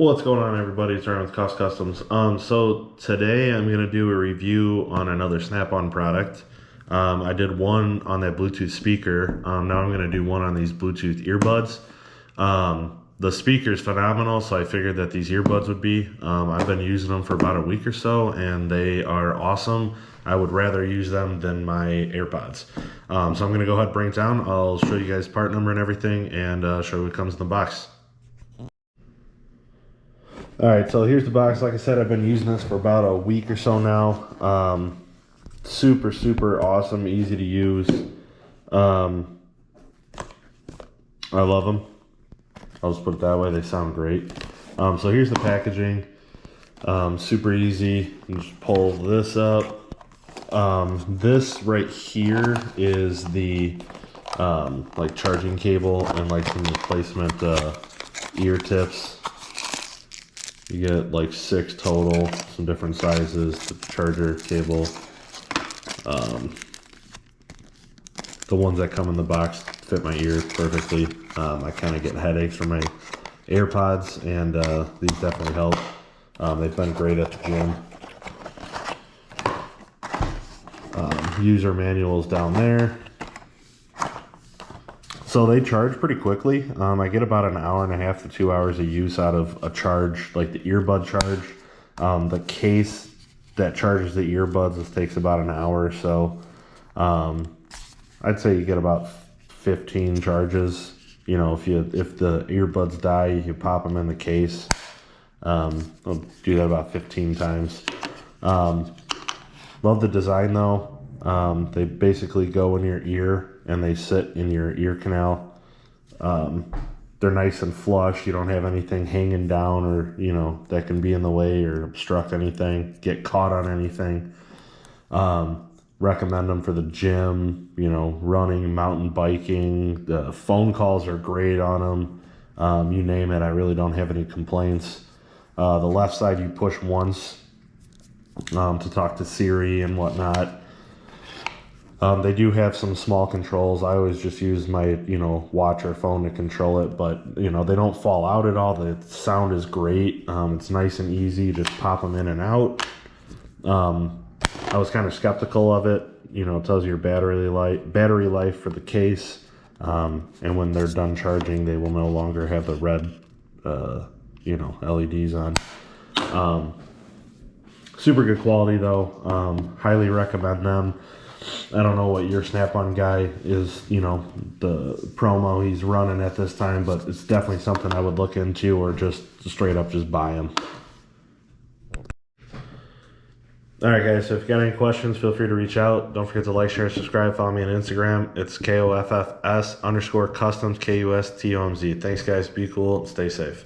What's going on, everybody? It's Ryan with Cost Customs. So today I'm going to do a review on another SnapOn product. I did one on that Bluetooth speaker. Now I'm going to do one on these Bluetooth earbuds. The speaker is phenomenal, so I figured that these earbuds would be. I've been using them for about a week or so, and they are awesome. I would rather use them than my AirPods. So I'm going to go ahead and bring it down. I'll show you guys part number and everything, and show you what comes in the box. Alright, so here's the box. Like I said, I've been using this for about a week or so now. Super awesome, easy to use. I love them. I'll just put it that way. They sound great. So here's the packaging. Super easy. You just pull this up. This right here is the like charging cable and like some replacement ear tips. You get like 6 total, some different sizes, the charger cable. The ones that come in the box fit my ear perfectly. I kind of get headaches from my AirPods, and these definitely help. They've been great at the gym. User manuals down there. So they charge pretty quickly. I get about an hour and a half to 2 hours of use out of a charge, like the earbud charge. The case that charges the earbuds, this takes about an hour or so. I'd say you get about 15 charges. You know, if the earbuds die, you pop them in the case. I'll do that about 15 times. Love the design though. They basically go in your ear and they sit in your ear canal. They're nice and flush. You don't have anything hanging down or, you know, that can be in the way or obstruct anything, get caught on anything. Recommend them for the gym, you know, running, mountain biking. The phone calls are great on them. You name it, I really don't have any complaints. The left side you push once to talk to Siri and whatnot. They do have some small controls. I always just use my, you know, watch or phone to control it, but, you know, they don't fall out at all. The sound is great. It's nice and easy. Just pop them in and out. I was kind of skeptical of it. You know, it tells you your battery life for the case. And when they're done charging, they will no longer have the red, you know, LEDs on. Super good quality though. Highly recommend them. I don't know what your SnapOn guy is, you know, the promo he's running at this time, but it's definitely something I would look into, or just straight up just buy them. Alright guys, so if you got any questions, feel free to reach out. Don't forget to like, share, subscribe, follow me on Instagram. It's KOFFS_customs, KUSTOMZ. Thanks guys, be cool, and stay safe.